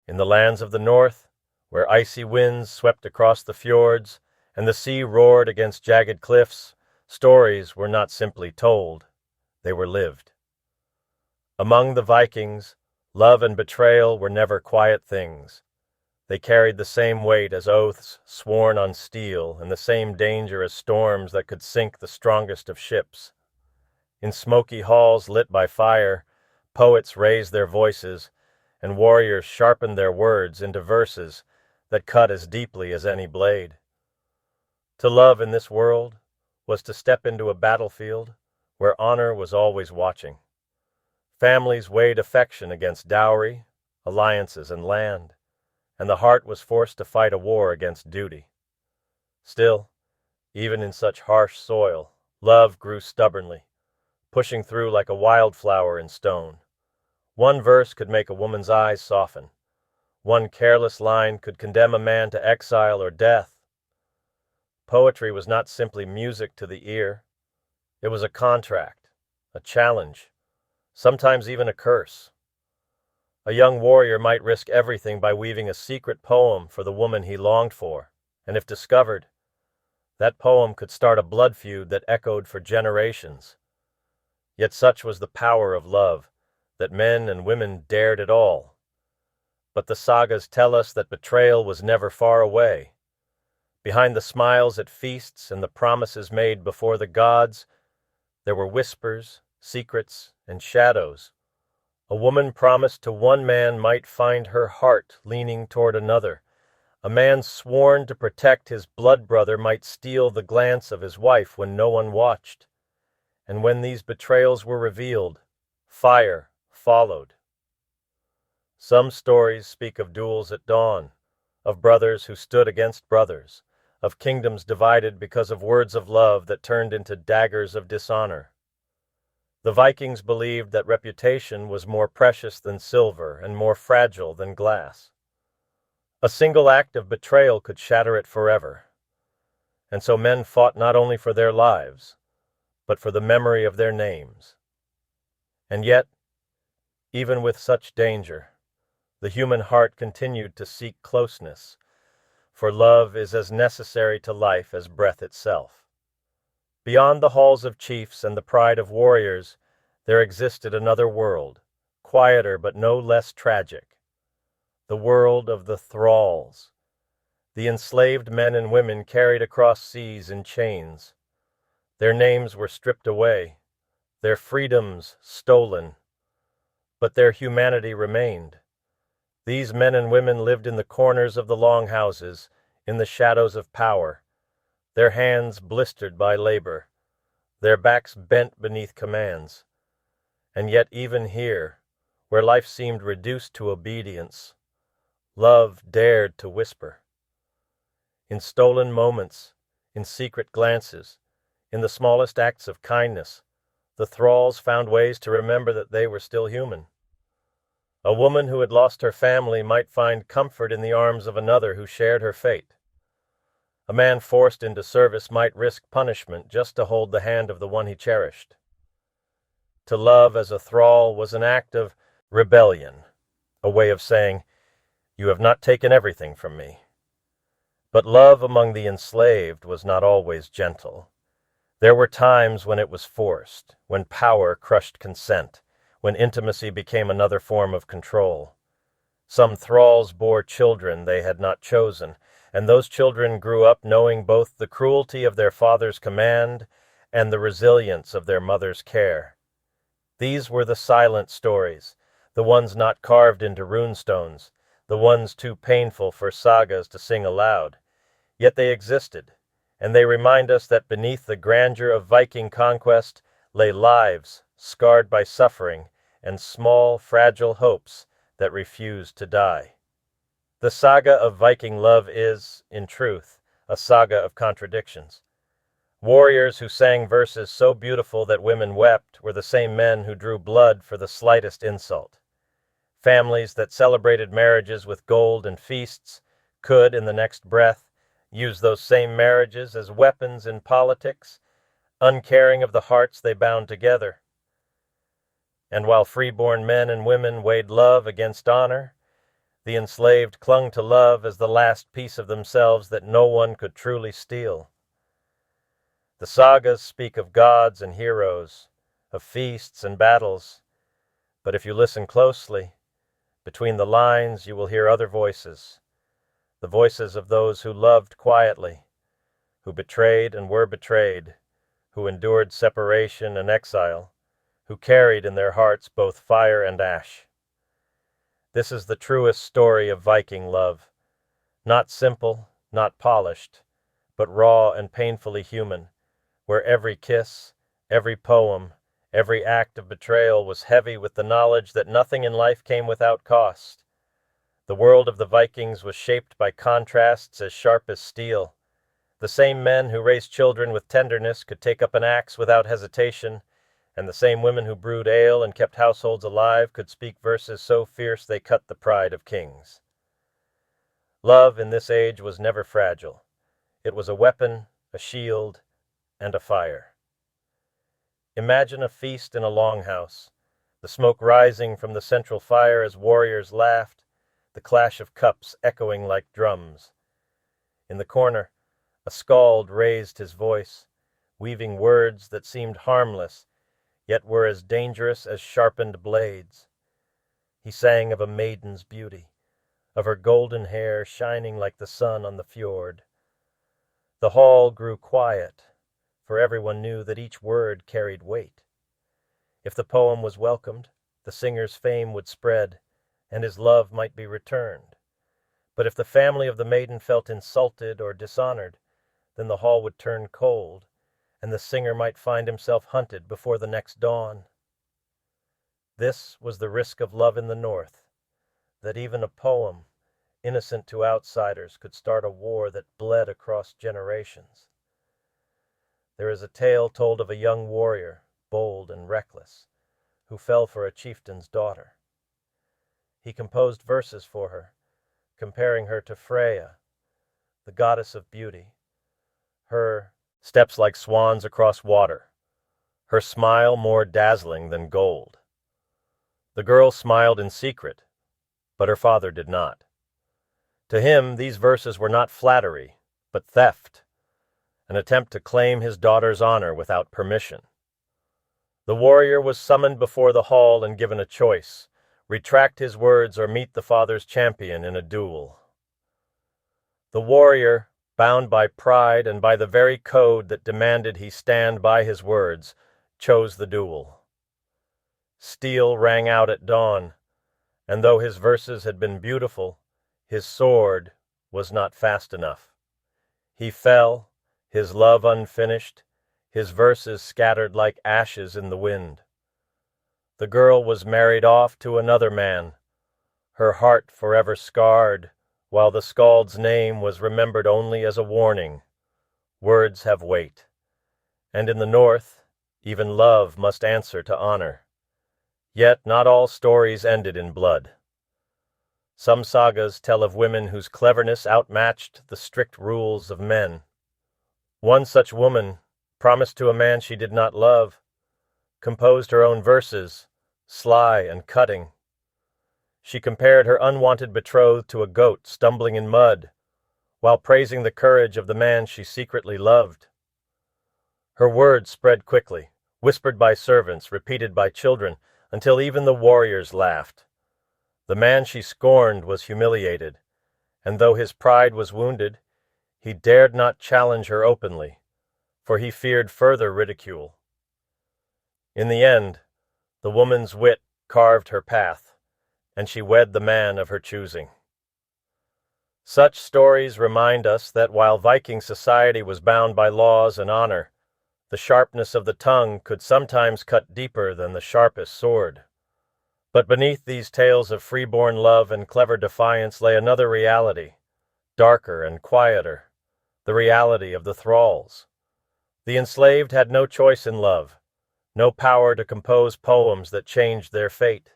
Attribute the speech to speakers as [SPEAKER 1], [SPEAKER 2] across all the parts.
[SPEAKER 1] In the lands of the north, where icy winds swept across the fjords and the sea roared against jagged cliffs, stories were not simply told, they were lived. Among the Vikings, love and betrayal were never quiet things. They carried the same weight as oaths sworn on steel and the same danger as storms that could sink the strongest of ships. In smoky halls lit by fire, poets raised their voices, and warriors sharpened their words into verses that cut as deeply as any blade. To love in this world was to step into a battlefield where honor was always watching. Families weighed affection against dowry, alliances, and land, and the heart was forced to fight a war against duty. Still, even in such harsh soil, love grew stubbornly, pushing through like a wildflower in stone. One verse could make a woman's eyes soften. One careless line could condemn a man to exile or death. Poetry was not simply music to the ear. It was a contract, a challenge, sometimes even a curse. A young warrior might risk everything by weaving a secret poem for the woman he longed for, and if discovered, that poem could start a blood feud that echoed for generations. Yet such was the power of love, that men and women dared it all. But the sagas tell us that betrayal was never far away. Behind the smiles at feasts and the promises made before the gods, there were whispers, secrets, and shadows. A woman promised to one man might find her heart leaning toward another. A man sworn to protect his blood brother might steal the glance of his wife when no one watched. And when these betrayals were revealed, fire followed. Some stories speak of duels at dawn, of brothers who stood against brothers, of kingdoms divided because of words of love that turned into daggers of dishonor. The Vikings believed that reputation was more precious than silver and more fragile than glass. A single act of betrayal could shatter it forever. And so men fought not only for their lives, but for the memory of their names. And yet, even with such danger, the human heart continued to seek closeness, for love is as necessary to life as breath itself. Beyond the halls of chiefs and the pride of warriors, there existed another world, quieter but no less tragic. The world of the thralls, the enslaved men and women carried across seas in chains. Their names were stripped away, their freedoms stolen, but their humanity remained. These men and women lived in the corners of the longhouses, in the shadows of power, their hands blistered by labor, their backs bent beneath commands. And yet even here, where life seemed reduced to obedience, love dared to whisper. In stolen moments, in secret glances, in the smallest acts of kindness, the thralls found ways to remember that they were still human. A woman who had lost her family might find comfort in the arms of another who shared her fate. A man forced into service might risk punishment just to hold the hand of the one he cherished. To love as a thrall was an act of rebellion, a way of saying, "You have not taken everything from me." But love among the enslaved was not always gentle. There were times when it was forced, when power crushed consent, when intimacy became another form of control. Some thralls bore children they had not chosen, and those children grew up knowing both the cruelty of their father's command and the resilience of their mother's care. These were the silent stories, the ones not carved into runestones, the ones too painful for sagas to sing aloud. Yet they existed, and they remind us that beneath the grandeur of Viking conquest lay lives scarred by suffering and small, fragile hopes that refused to die. The saga of Viking love is, in truth, a saga of contradictions. Warriors who sang verses so beautiful that women wept were the same men who drew blood for the slightest insult. Families that celebrated marriages with gold and feasts could, in the next breath, use those same marriages as weapons in politics, uncaring of the hearts they bound together. And while freeborn men and women weighed love against honor, The enslaved clung to love as the last piece of themselves that no one could truly steal. The sagas speak of gods and heroes, of feasts and battles, but if you listen closely, between the lines you will hear other voices, the voices of those who loved quietly, who betrayed and were betrayed, who endured separation and exile, who carried in their hearts both fire and ash. This is the truest story of Viking love, not simple, not polished, but raw and painfully human, where every kiss, every poem, every act of betrayal was heavy with the knowledge that nothing in life came without cost. The world of the Vikings was shaped by contrasts as sharp as steel. The same men who raised children with tenderness could take up an axe without hesitation, and the same women who brewed ale and kept households alive could speak verses so fierce they cut the pride of kings. Love in this age was never fragile. It was a weapon, a shield, and a fire. Imagine a feast in a longhouse, the smoke rising from the central fire as warriors laughed, the clash of cups echoing like drums. In the corner, a skald raised his voice, weaving words that seemed harmless, yet were as dangerous as sharpened blades. He sang of a maiden's beauty, of her golden hair shining like the sun on the fjord. The hall grew quiet, for everyone knew that each word carried weight. If the poem was welcomed, the singer's fame would spread, and his love might be returned. But if the family of the maiden felt insulted or dishonored, then the hall would turn cold, and the singer might find himself hunted before the next dawn. This was the risk of love in the North, that even a poem, innocent to outsiders, could start a war that bled across generations. There is a tale told of a young warrior, bold and reckless, who fell for a chieftain's daughter. He composed verses for her, comparing her to Freya, the goddess of beauty. Her steps like swans across water, her smile more dazzling than gold. The girl smiled in secret, but her father did not. To him, these verses were not flattery, but theft, an attempt to claim his daughter's honor without permission. The warrior was summoned before the hall and given a choice: retract his words or meet the father's champion in a duel. The warrior, bound by pride and by the very code that demanded he stand by his words, chose the duel. Steel rang out at dawn, and though his verses had been beautiful, his sword was not fast enough. He fell, his love unfinished, his verses scattered like ashes in the wind. The girl was married off to another man, her heart forever scarred, while the skald's name was remembered only as a warning. Words have weight, and in the North, even love must answer to honor. Yet not all stories ended in blood. Some sagas tell of women whose cleverness outmatched the strict rules of men. One such woman, promised to a man she did not love, composed her own verses, sly and cutting. She compared her unwanted betrothed to a goat stumbling in mud, while praising the courage of the man she secretly loved. Her words spread quickly, whispered by servants, repeated by children, until even the warriors laughed. The man she scorned was humiliated, and though his pride was wounded, he dared not challenge her openly, for he feared further ridicule. In the end, the woman's wit carved her path, and she wed the man of her choosing. Such stories remind us that while Viking society was bound by laws and honor, the sharpness of the tongue could sometimes cut deeper than the sharpest sword. But beneath these tales of freeborn love and clever defiance lay another reality, darker and quieter, the reality of the thralls. The enslaved had no choice in love, no power to compose poems that changed their fate.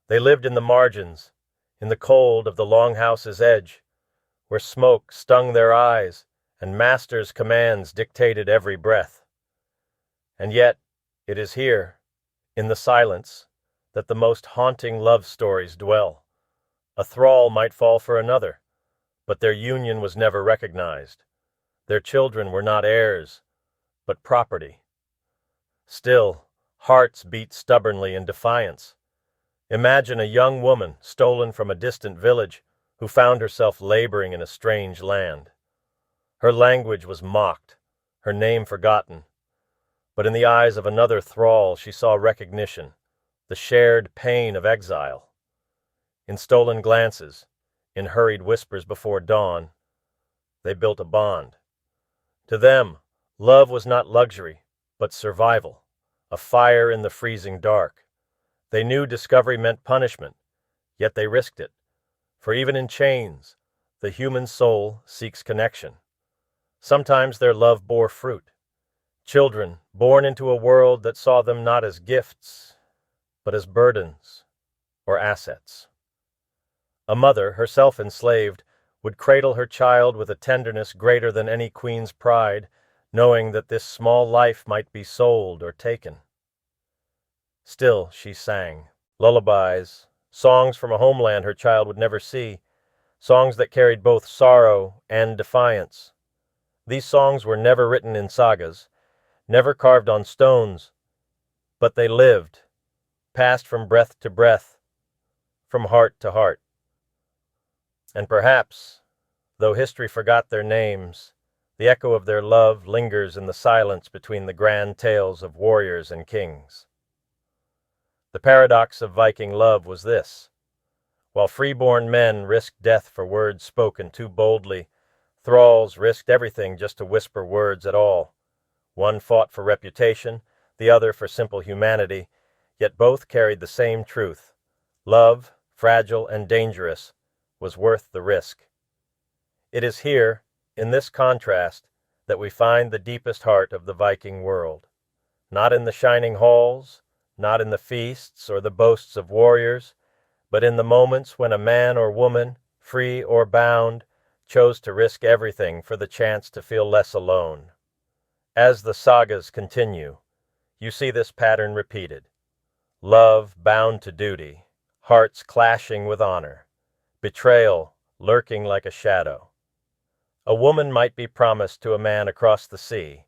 [SPEAKER 1] They lived in the margins, in the cold of the longhouse's edge, where smoke stung their eyes and masters' commands dictated every breath. And yet, it is here, in the silence, that the most haunting love stories dwell, A thrall might fall for another, but their union was never recognized. Their children were not heirs, but property. Still, hearts beat stubbornly in defiance. Imagine a young woman stolen from a distant village who found herself laboring in a strange land. Her language was mocked, her name forgotten. But in the eyes of another thrall she saw recognition, the shared pain of exile. In stolen glances, in hurried whispers before dawn, they built a bond. To them, love was not luxury, but survival, a fire in the freezing dark. They knew discovery meant punishment, yet they risked it. For even in chains, the human soul seeks connection. Sometimes their love bore fruit. Children born into a world that saw them not as gifts, but as burdens or assets. A mother, herself enslaved, would cradle her child with a tenderness greater than any queen's pride, knowing that this small life might be sold or taken. Still she sang lullabies, songs from a homeland her child would never see, songs that carried both sorrow and defiance. These songs were never written in sagas, never carved on stones, but they lived, passed from breath to breath, from heart to heart. And perhaps, though history forgot their names, the echo of their love lingers in the silence between the grand tales of warriors and kings. The paradox of Viking love was this: while freeborn men risked death for words spoken too boldly, thralls risked everything just to whisper words at all. One fought for reputation, the other for simple humanity, yet both carried the same truth: love, fragile and dangerous, was worth the risk. It is here, in this contrast, that we find the deepest heart of the Viking world. Not in the shining halls, not in the feasts or the boasts of warriors, but in the moments when a man or woman, free or bound, chose to risk everything for the chance to feel less alone. As the sagas continue, you see this pattern repeated: love bound to duty, hearts clashing with honor, betrayal lurking like a shadow. A woman might be promised to a man across the sea,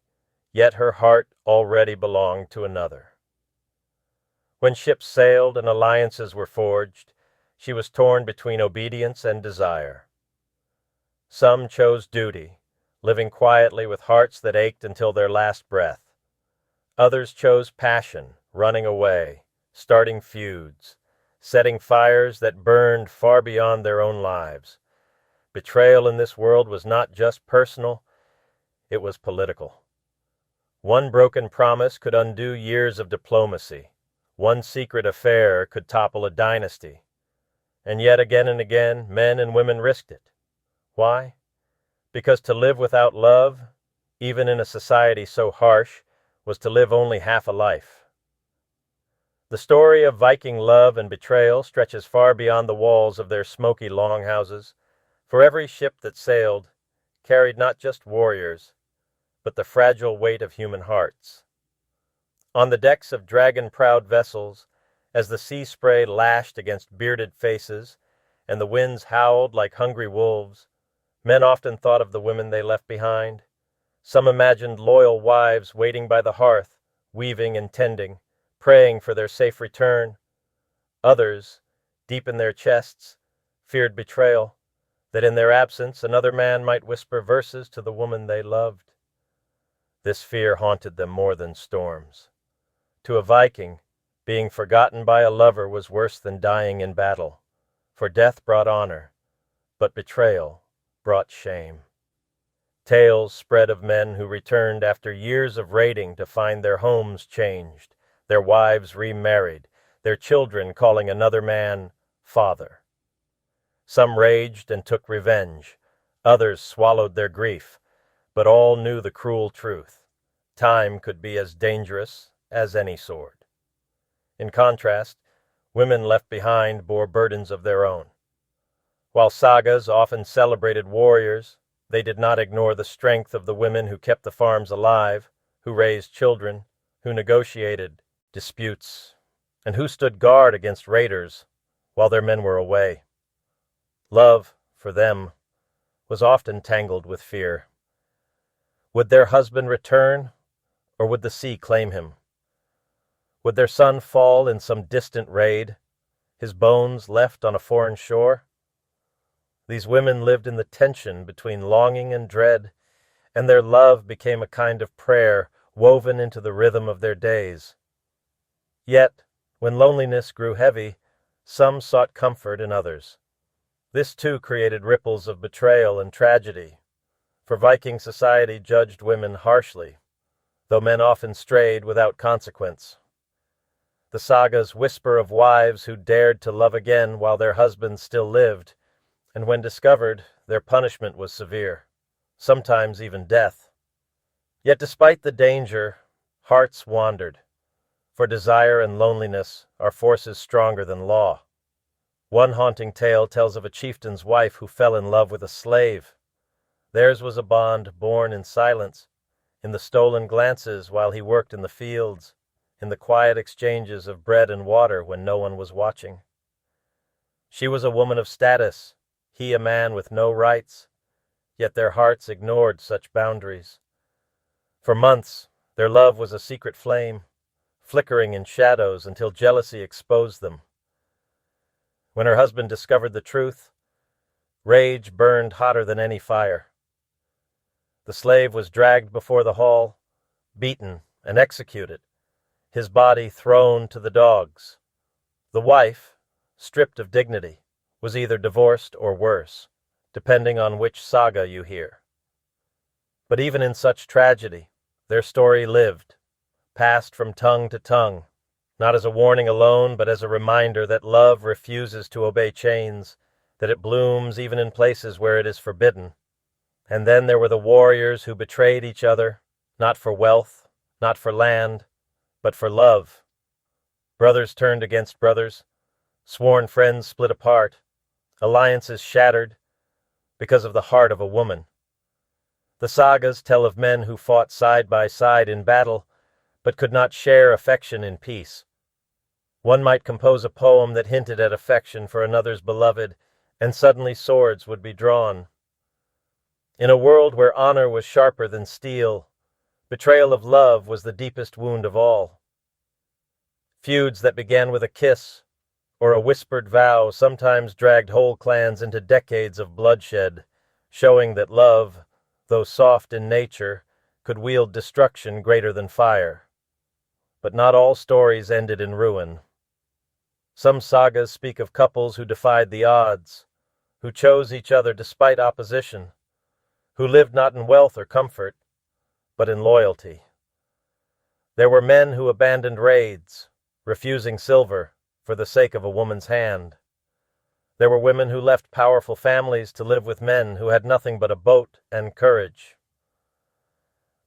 [SPEAKER 1] yet her heart already belonged to another. When ships sailed and alliances were forged, she was torn between obedience and desire. Some chose duty, living quietly with hearts that ached until their last breath. Others chose passion, running away, starting feuds, setting fires that burned far beyond their own lives. Betrayal in this world was not just personal, it was political. One broken promise could undo years of diplomacy. One secret affair could topple a dynasty. And yet again and again, men and women risked it. Why? Because to live without love, even in a society so harsh, was to live only half a life. The story of Viking love and betrayal stretches far beyond the walls of their smoky longhouses, for every ship that sailed carried not just warriors, but the fragile weight of human hearts. On the decks of dragon-prowed vessels, as the sea spray lashed against bearded faces and the winds howled like hungry wolves, men often thought of the women they left behind. Some imagined loyal wives waiting by the hearth, weaving and tending, praying for their safe return. Others, deep in their chests, feared betrayal, that in their absence another man might whisper verses to the woman they loved. This fear haunted them more than storms. To a Viking, being forgotten by a lover was worse than dying in battle, for death brought honor, but betrayal brought shame. Tales spread of men who returned after years of raiding to find their homes changed, their wives remarried, their children calling another man father. Some raged and took revenge, others swallowed their grief, but all knew the cruel truth: time could be as dangerous as any sword. In contrast, women left behind bore burdens of their own. While sagas often celebrated warriors, they did not ignore the strength of the women who kept the farms alive, who raised children, who negotiated disputes, and who stood guard against raiders while their men were away. Love, for them, was often tangled with fear. Would their husband return, or would the sea claim him? Would their son fall in some distant raid, his bones left on a foreign shore? These women lived in the tension between longing and dread, and their love became a kind of prayer woven into the rhythm of their days. Yet, when loneliness grew heavy, some sought comfort in others. This too created ripples of betrayal and tragedy, for Viking society judged women harshly, though men often strayed without consequence. The sagas whisper of wives who dared to love again while their husbands still lived, and when discovered, their punishment was severe, sometimes even death. Yet despite the danger, hearts wandered, for desire and loneliness are forces stronger than law. One haunting tale tells of a chieftain's wife who fell in love with a slave. Theirs was a bond born in silence, in the stolen glances while he worked in the fields, in the quiet exchanges of bread and water when no one was watching. She was a woman of status, he a man with no rights, yet their hearts ignored such boundaries. For months, their love was a secret flame, flickering in shadows until jealousy exposed them. When her husband discovered the truth, rage burned hotter than any fire. The slave was dragged before the hall, beaten and executed, his body thrown to the dogs. The wife, stripped of dignity, was either divorced or worse, depending on which saga you hear. But even in such tragedy, their story lived, passed from tongue to tongue, not as a warning alone, but as a reminder that love refuses to obey chains, that it blooms even in places where it is forbidden. And then there were the warriors who betrayed each other, not for wealth, not for land, but for love. Brothers turned against brothers, sworn friends split apart, alliances shattered, because of the heart of a woman. The sagas tell of men who fought side by side in battle, but could not share affection in peace. One might compose a poem that hinted at affection for another's beloved, and suddenly swords would be drawn. In a world where honor was sharper than steel, betrayal of love was the deepest wound of all. Feuds that began with a kiss or a whispered vow sometimes dragged whole clans into decades of bloodshed, showing that love, though soft in nature, could wield destruction greater than fire. But not all stories ended in ruin. Some sagas speak of couples who defied the odds, who chose each other despite opposition, who lived not in wealth or comfort, but in loyalty. There were men who abandoned raids, refusing silver for the sake of a woman's hand. There were women who left powerful families to live with men who had nothing but a boat and courage.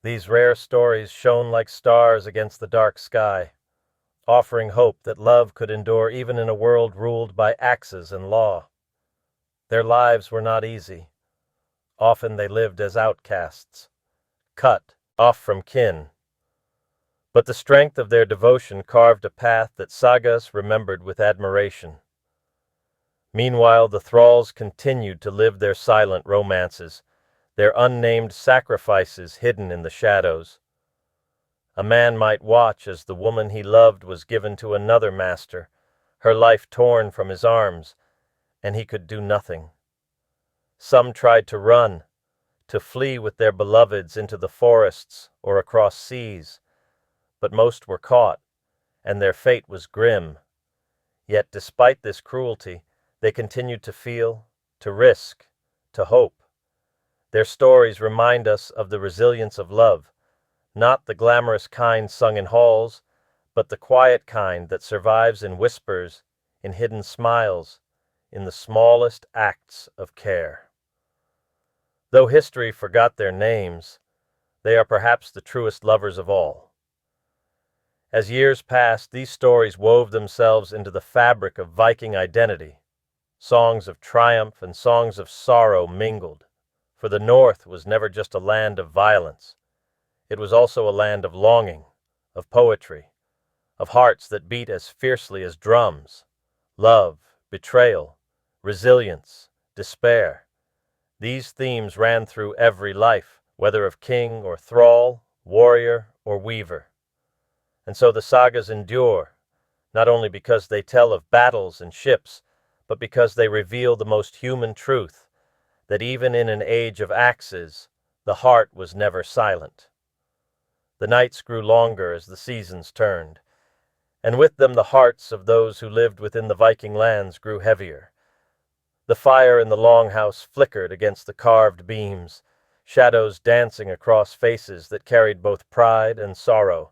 [SPEAKER 1] These rare stories shone like stars against the dark sky, offering hope that love could endure even in a world ruled by axes and law. Their lives were not easy. Often they lived as outcasts, cut off from kin. But the strength of their devotion carved a path that sagas remembered with admiration. Meanwhile, the thralls continued to live their silent romances, their unnamed sacrifices hidden in the shadows. A man might watch as the woman he loved was given to another master, her life torn from his arms, and he could do nothing. Some tried to run, to flee with their beloveds into the forests or across seas, but most were caught, and their fate was grim. Yet despite this cruelty, they continued to feel, to risk, to hope. Their stories remind us of the resilience of love, not the glamorous kind sung in halls, but the quiet kind that survives in whispers, in hidden smiles, in the smallest acts of care. Though history forgot their names, they are perhaps the truest lovers of all. As years passed, these stories wove themselves into the fabric of Viking identity. Songs of triumph and songs of sorrow mingled, for the North was never just a land of violence. It was also a land of longing, of poetry, of hearts that beat as fiercely as drums. Love, betrayal, resilience, despair. These themes ran through every life, whether of king or thrall, warrior or weaver. And so the sagas endure, not only because they tell of battles and ships, but because they reveal the most human truth, that even in an age of axes, the heart was never silent. The nights grew longer as the seasons turned, and with them the hearts of those who lived within the Viking lands grew heavier. The fire in the longhouse flickered against the carved beams, shadows dancing across faces that carried both pride and sorrow.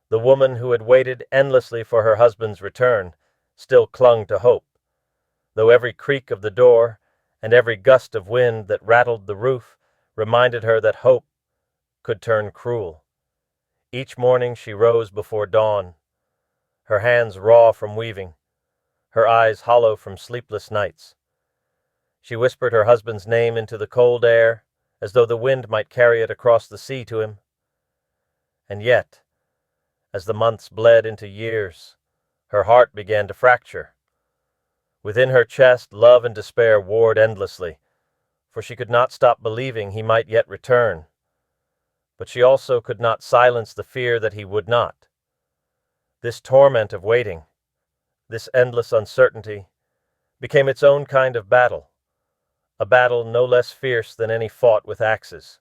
[SPEAKER 1] The woman who had waited endlessly for her husband's return still clung to hope, though every creak of the door and every gust of wind that rattled the roof reminded her that hope could turn cruel. Each morning she rose before dawn, her hands raw from weaving, her eyes hollow from sleepless nights. She whispered her husband's name into the cold air, as though the wind might carry it across the sea to him. And yet, as the months bled into years, her heart began to fracture. Within her chest, love and despair warred endlessly, for she could not stop believing he might yet return. But she also could not silence the fear that he would not. This torment of waiting, this endless uncertainty, became its own kind of battle, a battle no less fierce than any fought with axes.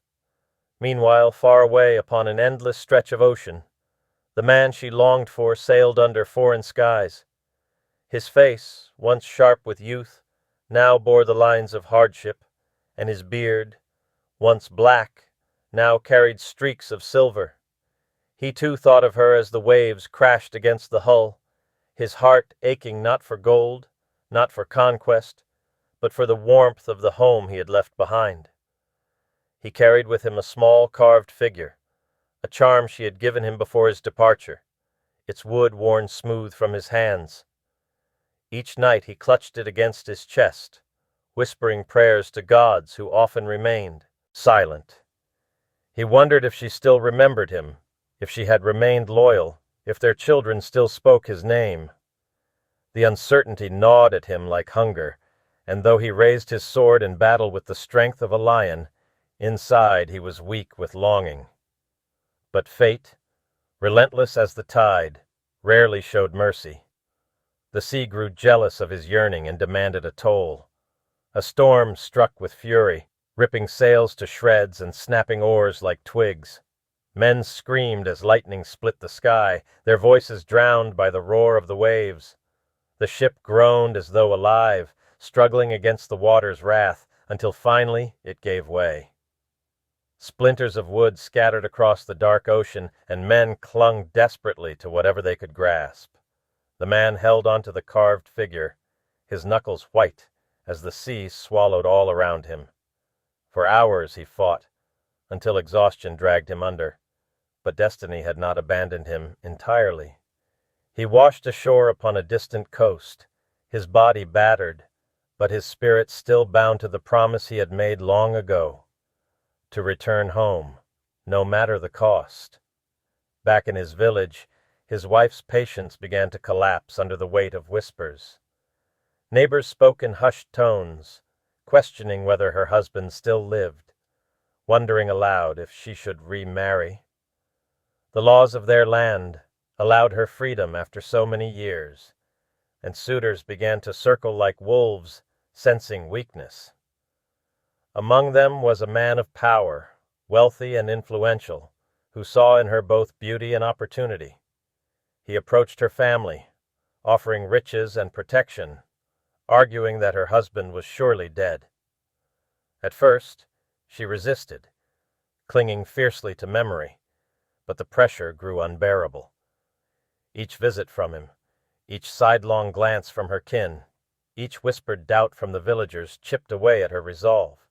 [SPEAKER 1] Meanwhile, far away upon an endless stretch of ocean, the man she longed for sailed under foreign skies. His face, once sharp with youth, now bore the lines of hardship, and his beard, once black, now carried streaks of silver. He too thought of her as the waves crashed against the hull, his heart aching not for gold, not for conquest, but for the warmth of the home he had left behind. He carried with him a small carved figure, a charm she had given him before his departure, its wood worn smooth from his hands. Each night he clutched it against his chest, whispering prayers to gods who often remained silent. He wondered if she still remembered him, if she had remained loyal, if their children still spoke his name. The uncertainty gnawed at him like hunger, and though he raised his sword in battle with the strength of a lion, inside he was weak with longing. But fate, relentless as the tide, rarely showed mercy. The sea grew jealous of his yearning and demanded a toll. A storm struck with fury, ripping sails to shreds and snapping oars like twigs. Men screamed as lightning split the sky, their voices drowned by the roar of the waves. The ship groaned as though alive, struggling against the water's wrath, until finally it gave way. Splinters of wood scattered across the dark ocean, and men clung desperately to whatever they could grasp. The man held onto the carved figure, his knuckles white as the sea swallowed all around him. For hours he fought, until exhaustion dragged him under, but destiny had not abandoned him entirely. He washed ashore upon a distant coast, his body battered, but his spirit still bound to the promise he had made long ago, to return home, no matter the cost. Back in his village, his wife's patience began to collapse under the weight of whispers. Neighbors spoke in hushed tones, questioning whether her husband still lived, wondering aloud if she should remarry. The laws of their land allowed her freedom after so many years, and suitors began to circle like wolves, sensing weakness. Among them was a man of power, wealthy and influential, who saw in her both beauty and opportunity. He approached her family, offering riches and protection, arguing that her husband was surely dead. At first, she resisted, clinging fiercely to memory, but the pressure grew unbearable. Each visit from him, each sidelong glance from her kin, each whispered doubt from the villagers chipped away at her resolve.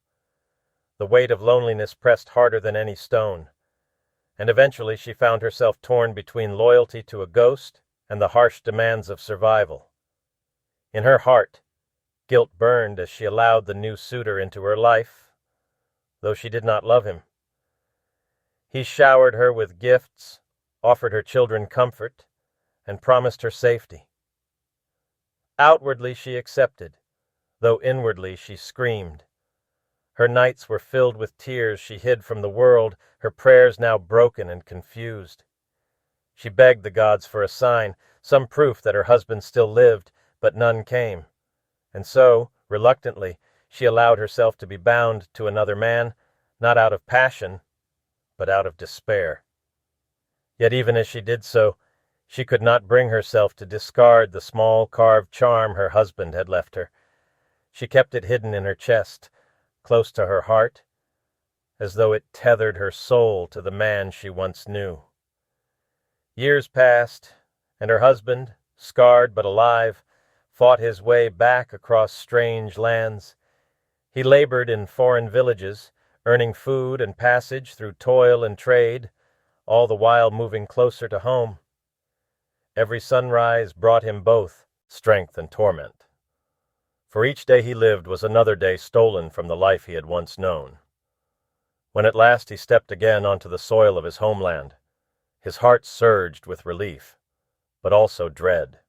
[SPEAKER 1] The weight of loneliness pressed harder than any stone, and eventually she found herself torn between loyalty to a ghost and the harsh demands of survival. In her heart, guilt burned as she allowed the new suitor into her life, though she did not love him. He showered her with gifts, offered her children comfort, and promised her safety. Outwardly she accepted, though inwardly she screamed. Her nights were filled with tears she hid from the world, her prayers now broken and confused. She begged the gods for a sign, some proof that her husband still lived, but none came. And so, reluctantly, she allowed herself to be bound to another man, not out of passion, but out of despair. Yet even as she did so, she could not bring herself to discard the small carved charm her husband had left her. She kept it hidden in her chest, close to her heart, as though it tethered her soul to the man she once knew. Years passed, and her husband, scarred but alive, fought his way back across strange lands. He labored in foreign villages, earning food and passage through toil and trade, all the while moving closer to home. Every sunrise brought him both strength and torment. For each day he lived was another day stolen from the life he had once known. When at last he stepped again onto the soil of his homeland, his heart surged with relief, but also dread.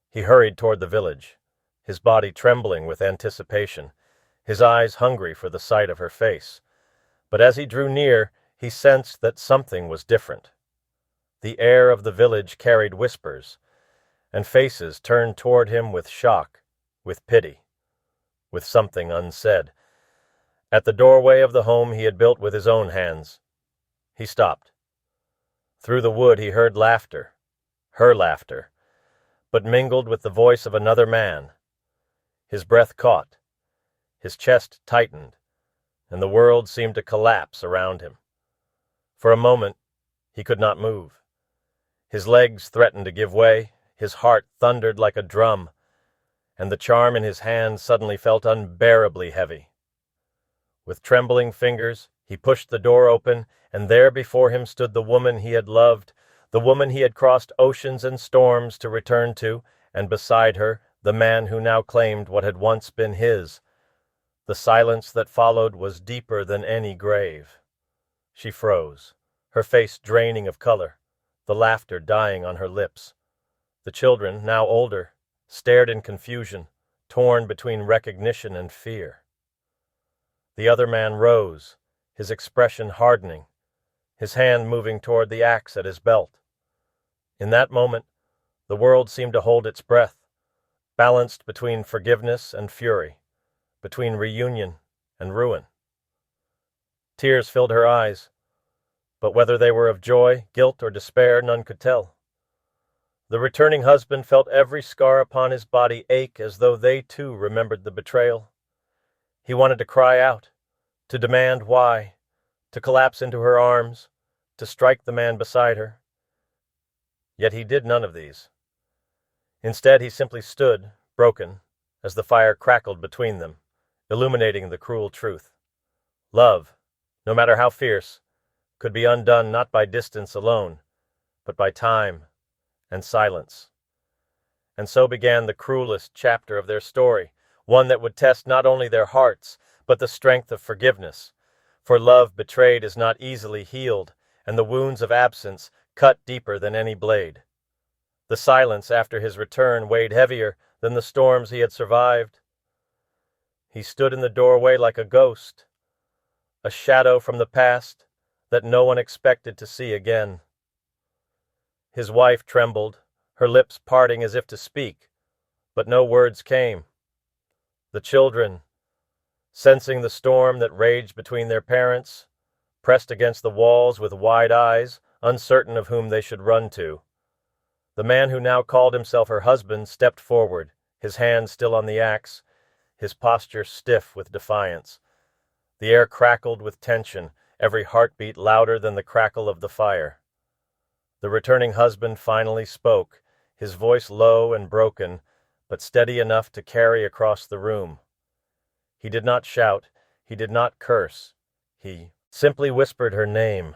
[SPEAKER 1] He hurried toward the village, his body trembling with anticipation, his eyes hungry for the sight of her face. But as he drew near, he sensed that something was different. The air of the village carried whispers, and faces turned toward him with shock, with pity, with something unsaid. At the doorway of the home he had built with his own hands, he stopped. Through the wood he heard laughter, her laughter, but mingled with the voice of another man. His breath caught, his chest tightened, and the world seemed to collapse around him. For a moment he could not move. His legs threatened to give way, his heart thundered like a drum, and the charm in his hand suddenly felt unbearably heavy. With trembling fingers, he pushed the door open, and there before him stood the woman he had loved, the woman he had crossed oceans and storms to return to, and beside her, the man who now claimed what had once been his. The silence that followed was deeper than any grave. She froze, her face draining of color, the laughter dying on her lips. The children, now older, stared in confusion, torn between recognition and fear. The other man rose, his expression hardening, his hand moving toward the axe at his belt. In that moment, the world seemed to hold its breath, balanced between forgiveness and fury, between reunion and ruin. Tears filled her eyes, but whether they were of joy, guilt, or despair, none could tell. The returning husband felt every scar upon his body ache as though they too remembered the betrayal. He wanted to cry out, to demand why, to collapse into her arms, to strike the man beside her. Yet he did none of these. Instead, he simply stood, broken, as the fire crackled between them, illuminating the cruel truth. Love, no matter how fierce, could be undone not by distance alone, but by time and silence. And so began the cruelest chapter of their story, one that would test not only their hearts, but the strength of forgiveness. For love betrayed is not easily healed, and the wounds of absence cut deeper than any blade. The silence after his return weighed heavier than the storms he had survived. He stood in the doorway like a ghost, a shadow from the past that no one expected to see again. His wife trembled, her lips parting as if to speak, but no words came. The children, sensing the storm that raged between their parents, pressed against the walls with wide eyes, uncertain of whom they should run to. The man who now called himself her husband stepped forward, his hand still on the axe, his posture stiff with defiance. The air crackled with tension, every heartbeat louder than the crackle of the fire. The returning husband finally spoke, his voice low and broken, but steady enough to carry across the room. He did not shout, he did not curse, he simply whispered her name.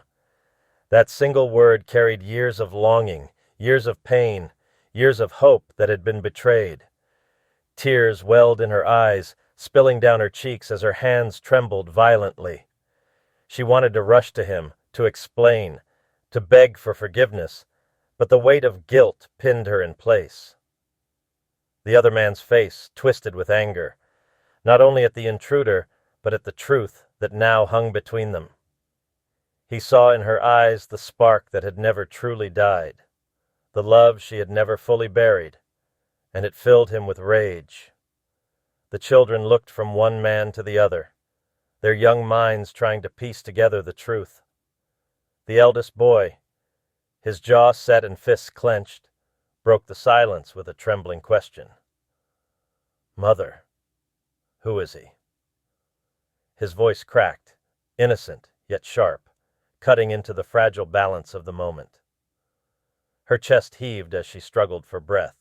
[SPEAKER 1] That single word carried years of longing, years of pain, years of hope that had been betrayed. Tears welled in her eyes, spilling down her cheeks as her hands trembled violently. She wanted to rush to him, to explain, to beg for forgiveness, but the weight of guilt pinned her in place. The other man's face twisted with anger, not only at the intruder, but at the truth that now hung between them. He saw in her eyes the spark that had never truly died, the love she had never fully buried, and it filled him with rage. The children looked from one man to the other, their young minds trying to piece together the truth. The eldest boy, his jaw set and fists clenched, broke the silence with a trembling question. "Mother, who is he?" His voice cracked, innocent yet sharp, cutting into the fragile balance of the moment. Her chest heaved as she struggled for breath,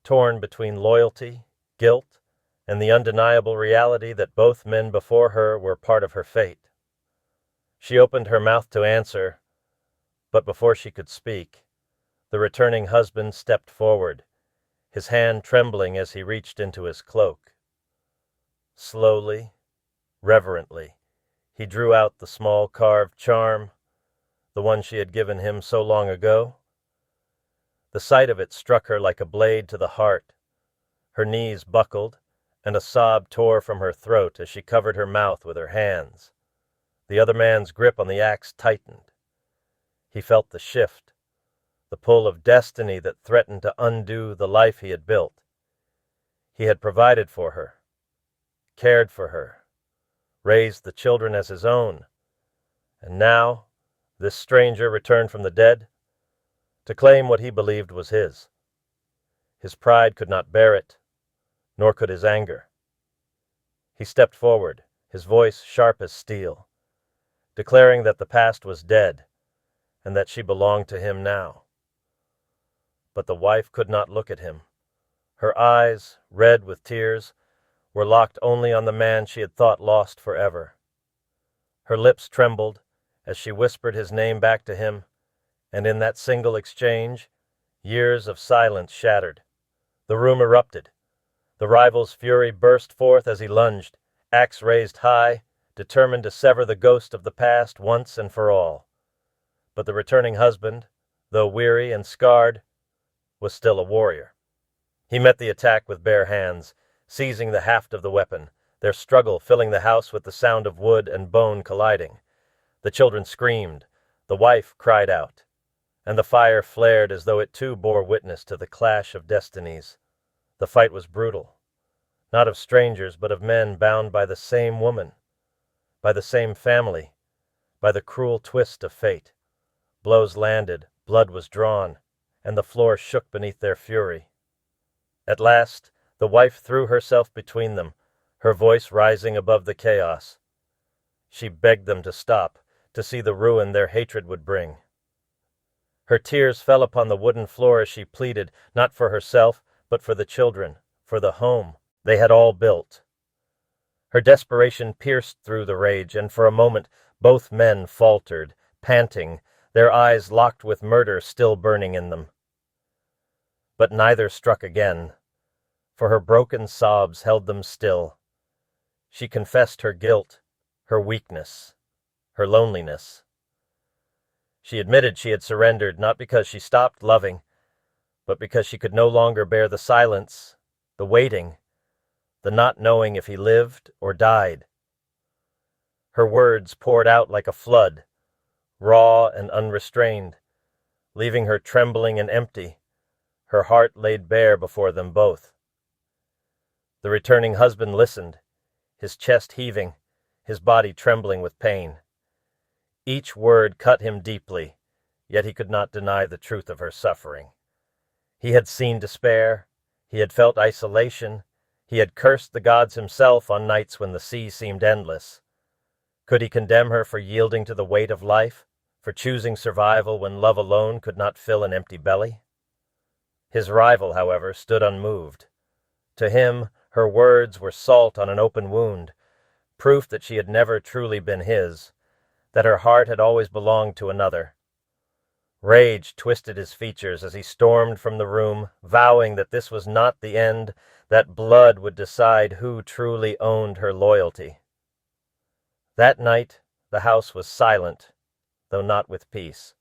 [SPEAKER 1] torn between loyalty, guilt, and the undeniable reality that both men before her were part of her fate. She opened her mouth to answer, but before she could speak, the returning husband stepped forward, his hand trembling as he reached into his cloak. Slowly, reverently, he drew out the small carved charm, the one she had given him so long ago. The sight of it struck her like a blade to the heart. Her knees buckled, and a sob tore from her throat as she covered her mouth with her hands. The other man's grip on the axe tightened. He felt the shift, the pull of destiny that threatened to undo the life he had built. He had provided for her, cared for her, raised the children as his own, and now this stranger returned from the dead to claim what he believed was his. His pride could not bear it, nor could his anger. He stepped forward, his voice sharp as steel, declaring that the past was dead and that she belonged to him now. But the wife could not look at him. Her eyes, red with tears, were locked only on the man she had thought lost forever. Her lips trembled as she whispered his name back to him, and in that single exchange, years of silence shattered. The room erupted. The rival's fury burst forth as he lunged, axe raised high, determined to sever the ghost of the past once and for all. But the returning husband, though weary and scarred, was still a warrior. He met the attack with bare hands, seizing the haft of the weapon, their struggle filling the house with the sound of wood and bone colliding. The children screamed, the wife cried out, and the fire flared as though it too bore witness to the clash of destinies. The fight was brutal, not of strangers, but of men bound by the same woman, by the same family, by the cruel twist of fate. Blows landed, blood was drawn, and the floor shook beneath their fury. At last, the wife threw herself between them, her voice rising above the chaos. She begged them to stop, to see the ruin their hatred would bring. Her tears fell upon the wooden floor as she pleaded, not for herself, but for the children, for the home they had all built. Her desperation pierced through the rage, and for a moment both men faltered, panting, their eyes locked with murder still burning in them. But neither struck again, for her broken sobs held them still. She confessed her guilt, her weakness, her loneliness. She admitted she had surrendered not because she stopped loving, but because she could no longer bear the silence, the waiting, the not knowing if he lived or died. Her words poured out like a flood, raw and unrestrained, leaving her trembling and empty, her heart laid bare before them both. The returning husband listened, his chest heaving, his body trembling with pain. Each word cut him deeply, yet he could not deny the truth of her suffering. He had seen despair, he had felt isolation, he had cursed the gods himself on nights when the sea seemed endless. Could he condemn her for yielding to the weight of life, for choosing survival when love alone could not fill an empty belly? His rival, however, stood unmoved. To him, her words were salt on an open wound, proof that she had never truly been his, that her heart had always belonged to another. Rage twisted his features as he stormed from the room, vowing that this was not the end, that blood would decide who truly owned her loyalty. That night the house was silent, though not with peace.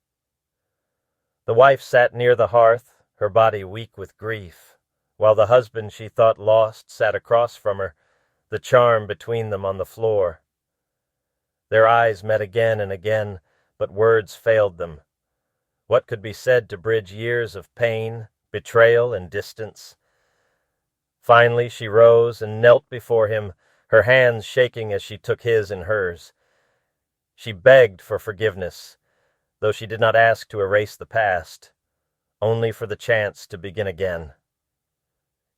[SPEAKER 1] The wife sat near the hearth, her body weak with grief, while the husband she thought lost sat across from her, the charm between them on the floor. Their eyes met again and again, but words failed them. What could be said to bridge years of pain, betrayal, and distance? Finally she rose and knelt before him, her hands shaking as she took his in hers. She begged for forgiveness, though she did not ask to erase the past, only for the chance to begin again.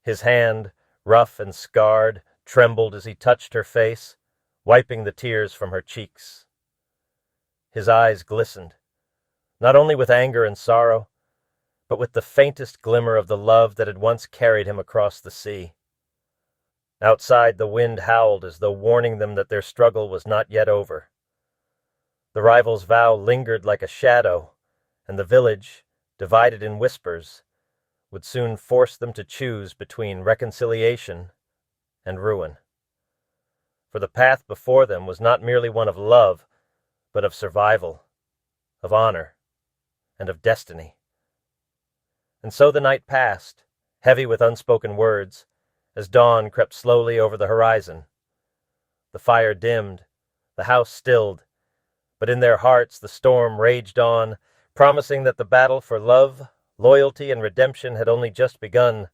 [SPEAKER 1] His hand, rough and scarred, trembled as he touched her face, wiping the tears from her cheeks. His eyes glistened, not only with anger and sorrow, but with the faintest glimmer of the love that had once carried him across the sea. Outside the wind howled as though warning them that their struggle was not yet over. The rivals' vow lingered like a shadow, and the village, divided in whispers, would soon force them to choose between reconciliation and ruin. For the path before them was not merely one of love, but of survival, of honor, and of destiny. And so the night passed, heavy with unspoken words, as dawn crept slowly over the horizon. The fire dimmed, the house stilled, but in their hearts the storm raged on, promising that the battle for love, loyalty, and redemption had only just begun.